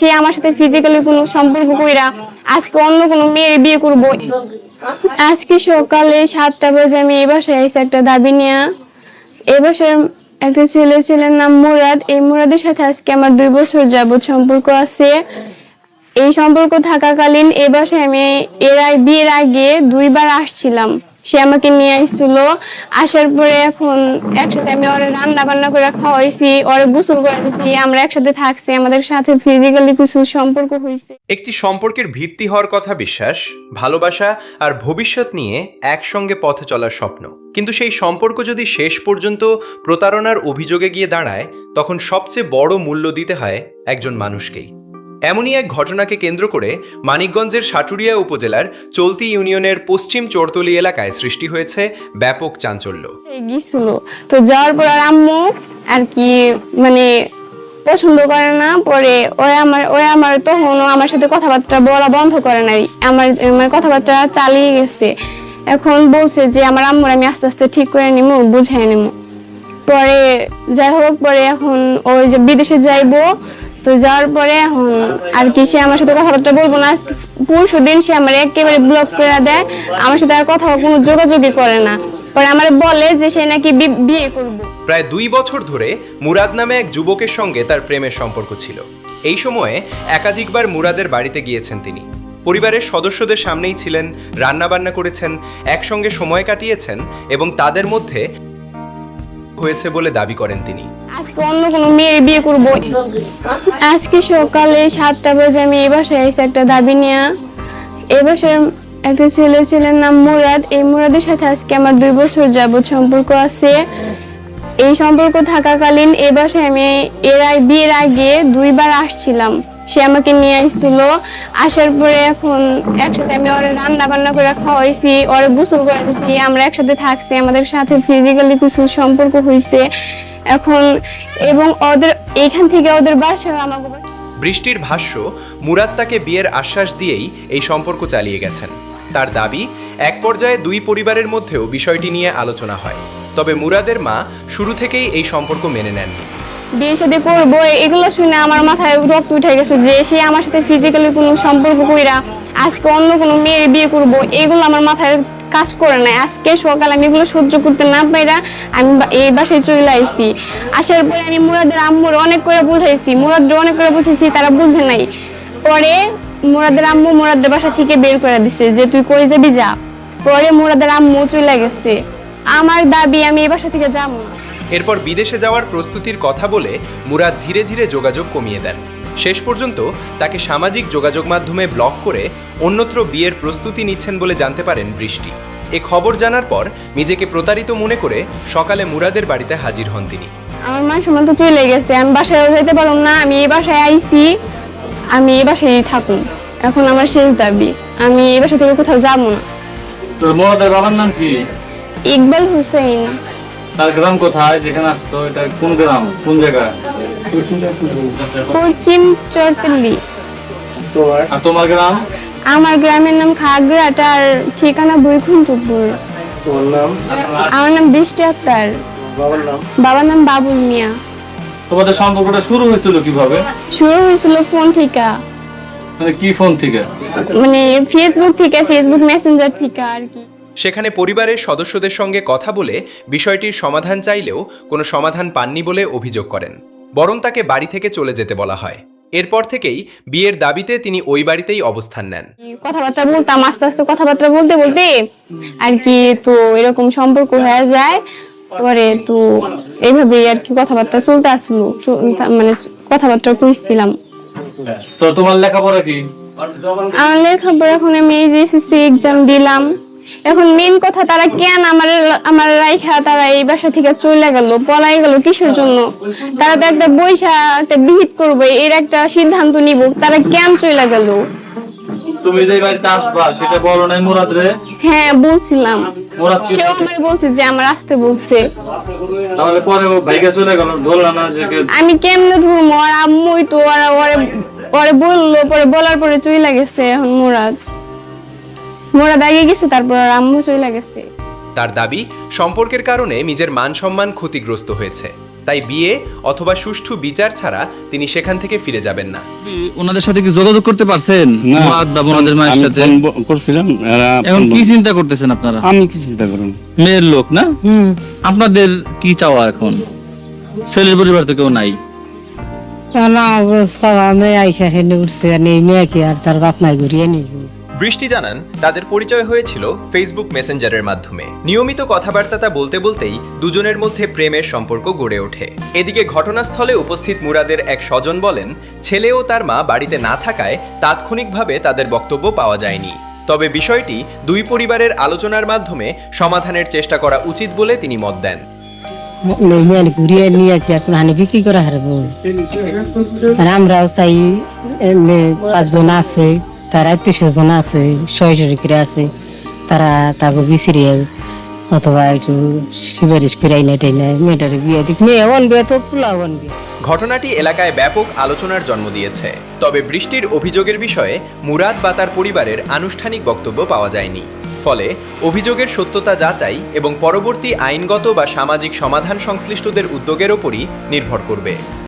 সে আমার সাথে ফিজিক্যালি কোনো সম্পর্ক কইরা আজকে অন্য কোনো মেয়ে বিয়ে করব। আজকে সকালে 7টা বাজে আমি এই বাসায় আইছি একটা দাবি নিয়ে। এই বাসার একটা ছেলের নাম মুরাদ। এই মুরাদের সাথে আজকে আমার 2 বছর যাবত সম্পর্ক আছে। এই সম্পর্ক থাকাকালীন এই বাসায় আমি বিয়ের আগে 2বার আসছিলাম। সে আমাকে নিয়ে আসছিল, আসার পরে এখন একসাথে আমি ওরে রান্না বান্না করে খাওয়াইছি, ওরে গোসল করে দিয়েছি, আমরা একসাথে থাকছি, আমাদের সাথে ফিজিক্যালি কিছু সম্পর্ক হয়েছে। একটি সম্পর্কের ভিত্তি হওয়ার কথা বিশ্বাস, ভালোবাসা আর ভবিষ্যৎ নিয়ে একসঙ্গে পথে চলার স্বপ্ন। কিন্তু সেই সম্পর্ক যদি শেষ পর্যন্ত প্রতারণার অভিযোগে গিয়ে দাঁড়ায়, তখন সবচেয়ে বড় মূল্য দিতে হয় একজন মানুষকেই। এমনই এক ঘটনাকে কেন্দ্র করে মানিকগঞ্জের সাটুরিয়া উপজেলার চলতি ইউনিয়নের পশ্চিম চোরতলি এলাকায় সৃষ্টি হয়েছে ব্যাপক চাঞ্চল্য। গিয়েছিল তো যাওয়ার পর আম্মু আর কি মানে পছন্দ করে না, পরে ওই আমার তখনও আমার সাথে কথাবার্তা বলা বন্ধ করে নাই, আমার কথাবার্তা চালিয়ে গেছে। এখন বলছে যে আমার আম্মুর আমি আস্তে আস্তে ঠিক করে নিবো, বুঝাই নিবো। পরে যাই হোক, পরে এখন ওই যে বিদেশে যাইবো, তো যাওয়ার পরে এখন আর কি সে আমার সাথে কথাবার্তা বলবো না। পরশু দিন সে আমার একেবারে ব্লক করে দেয়, আমার সাথে আর কথা কোনো যোগাযোগই করে না। পরে আমার বলে যে সে নাকি বিয়ে করবে। প্রায় 2 বছর ধরে মুরাদ নামে এক যুবকের সঙ্গে তার প্রেমের সম্পর্ক ছিল। এই সময়ে একাধিকবার মুরাদের বাড়িতে গিয়েছেন তিনি। পরিবারের সদস্যদের সামনেই ছিলেন, রান্নাবান্না করেছেন, একসঙ্গে সময় কাটিয়েছেন এবং তাদের মধ্যে হয়েছে বলে দাবি করেন তিনি। আজকে অন্য কোনো মেয়ে বিয়ে করব। আজকে সকালে 7টা বাজে আমি এই বাসায় আইছি একটা দাবি নিয়ে। এই বাসার একটা ছেলের নাম মুরাদ। এই মুরাদের সাথে আজকে আমার 2 বছর যাবত সম্পর্ক আছে। এই সম্পর্ক থাকাকালীন এই বাসায় আমি বিয়ের আগে 2বার আসছিলাম। সে আমাকে নিয়ে আসছিল, আসার পরে এখন একসাথে আমি ওরে রান্না বান্না করে খাওয়াইছি, ওরে গোসল করে দিয়েছি, আমরা একসাথে থাকছি, আমাদের সাথে ফিজিক্যালি কিছু সম্পর্ক হয়েছে এখন। এবং ওদের এখান থেকে ওদের বাসায় আমাকে বৃষ্টির ভাষ্য, মুরাদ তাকে বিয়ের আশ্বাস দিয়েই এই সম্পর্ক চালিয়ে গেছেন। তার দাবি, এক পর্যায়ে 2 পরিবারের মধ্যেও বিষয়টি নিয়ে আলোচনা হয়, তবে মুরাদের মা শুরু থেকেই এই সম্পর্ক মেনে নেননি। বিয়ে সাথে করবো এগুলো শুনে আমার মাথায় রক্ত উঠে গেছে যে সে আমার সাথে ফিজিক্যালি কোনো সম্পর্ক কইরা আজকে অন্য কোনো মেয়ে বিয়ে করব, এগুলো আমার মাথায় কাজ করে নাই। আজকে সকালে আমি এগুলো সহ্য করতে না পাইরা আমি এই বাসায় চলে আইছি। আসার পরে আমি মুরাদের আম্মুর অনেক করে বুঝাইছি, মুরাদের অনেক করে বুঝাইছি, তারা বুঝে নাই। পরে মুরাদের আম্মু মুরাদের বাসা থেকে বের করে দিছে যে তুই কই যাবি যা। পরে মুরাদের আম্মু চলে গেছে। আমার দাবি আমি এই বাসা থেকে যাবো না। এরপর বিদেশে যাওয়ার প্রস্তুতির কথা বলে মুরাদ ধীরে ধীরে যোগাযোগ কমিয়ে দেন। শেষ পর্যন্ত তাকে সামাজিক যোগাযোগ মাধ্যমে ব্লক করে অন্যত্র বিয়ের প্রস্তুতি নিচ্ছেন বলে জানতে পারেন বৃষ্টি। এ খবর জানার পর নিজেকে প্রতারিত মনে করে সকালে মুরাদের বাড়িতে হাজির হন তিনি। আমার মান সম্মান তো চলে গেছে, আমি বাসায় যেতে পারলাম না, আমি এই বাসায় আইছি, আমি এই বাসায় থাকুন। এখন আমার শেষ দাবি, আমি এই বাসা থেকে কোথাও যাবো না। তোর মুরাদের বাবার নাম কি? ইকবাল হোসেন। তার গ্রাম কোথায়? যেখানে আসতো এটা কোন গ্রাম, কোন জায়গা? পশ্চিম চরতলি। আর তোমার গ্রাম? আমার গ্রামের নাম খাগড়াট আর ঠিকানা বৈকুণ্ঠপুর। আমার নাম বৃষ্টি আক্তার। বাবার নাম বাবুল মিয়া। তোমাদের সম্পর্কটা শুরু হয়েছিল কিভাবে? শুরু হয়েছিল ফোন থেকে, মানে কি ফোন থেকে? মানে ফেসবুক থেকে, ফেসবুক মেসেঞ্জার থেকে আর কি। সেখানে পরিবারের সদস্যদের সঙ্গে কথা বলে বিষয়টির সমাধান চাইলেও কোনো সমাধান পাননি বলে অভিযোগ করেন, বরং তাকে বাড়ি থেকে চলে যেতে বলা হয়। এরপর থেকেই বিয়ের দাবিতে তিনি ওই বাড়িতেই অবস্থান নেন। কথাবার্তা বলতাম, আস্তে আস্তে কথাবার্তা বলতে বলতে আর কি তো এরকম সম্পর্ক হয়ে যায়। পরে তো এইভাবেই আর কি কথাবার্তা চলতে আসলো, মানে কথাবার্তা কইছিলাম। তো তোমার লেখাপড়া কি? আমার লেখাপড়া এখন আমি এই যে এসএসসি এক্সাম দিলাম। এখন মেন কথা, তারা কেন আমার রাইখা তারা এই বাসা থেকে চলে গেল, পলাই গেল কিসের জন্য? তারা তো একটা বৈশা একটা বিহিত করবে, এর একটা সিদ্ধান্ত নিব, তারা কেন চলে গেল? তুমি যে বাড়িতে আসবা সেটা বলো নাই মুরাদ রে? হ্যাঁ বলছিলাম, মুরাদ কি সেও আমার বলছে যে আমার আসতে বলছে। তাহলে পরে ও ভাইকে চলে গেল, ধরলা না যে? আমি কেমনে ধরবো? আর আম্মুই তো ওরে বললো, পরে বলার পরে চলে গেছে। এখন মুরাদ আগে গেছে, তারপর আম্মু চলে গেছে। তার দাবি, সম্পর্কের কারণে নিজের মান সম্মান ক্ষতিগ্রস্ত হয়েছে। তাই বিয়ে অথবা সুষ্ঠু বিচার ছাড়া তিনি সেখান থেকে ফিরে যাবেন না। ওনাদের সাথে কি যোগাযোগ করতে পারছেন? মুরাদ বা ওনাদের মায়ের আমি সাথে ফোন করছিলাম, এখন কি চিন্তা করতেছেন আপনারা? আমি কি চিন্তা করুন, মেয়ের লোক না, আপনাদের কি চাওয়া এখন? ছেলের পরিবার তো কেউ নাই। আমি আইসা হেনে উঠছে আর এই মেয়েকে আর তার বাপ মাই ঘুরিয়ে নিব। বৃষ্টি জানান তাদের পরিচয় হয়েছিল ফেসবুক মেসেঞ্জারের মাধ্যমে। নিয়মিত কথাবার্তা বলতে বলতেই দুজনের মধ্যে প্রেমের সম্পর্ক গড়ে ওঠে। এদিকে ঘটনাস্থলে উপস্থিত মুরাদের এক স্বজন বলেন, ছেলে ও তার মা বাড়িতে না থাকায় তাৎক্ষণিকভাবে তাদের বক্তব্য পাওয়া যায়নি। তবে বিষয়টি দুই পরিবারের আলোচনার মাধ্যমে সমাধানের চেষ্টা করা উচিত বলে তিনি মত দেন। মেয়ে ঘুরিয়ে নিয়ে কি এখন হানি বিক্রি করা হারবো? আর আমরাও চাই, 5 জন আছে, তার 300 আছে, 600 করে আছে, তারা তাকে বিচরিয়ে অথবা একটু সুপারিশ করাই না টাই না মেয়েটার বিয়ে দিক, মেয়ে অনবে তো পোলা অনবে। ঘটনাটি এলাকায় ব্যাপক আলোচনার জন্ম দিয়েছে। তবে বৃষ্টির অভিযোগের বিষয়ে মুরাদ বা তার পরিবারের আনুষ্ঠানিক বক্তব্য পাওয়া যায়নি। ফলে অভিযোগের সত্যতা যাচাই এবং পরবর্তী আইনগত বা সামাজিক সমাধান সংশ্লিষ্টদের উদ্যোগের ওপরই নির্ভর করবে।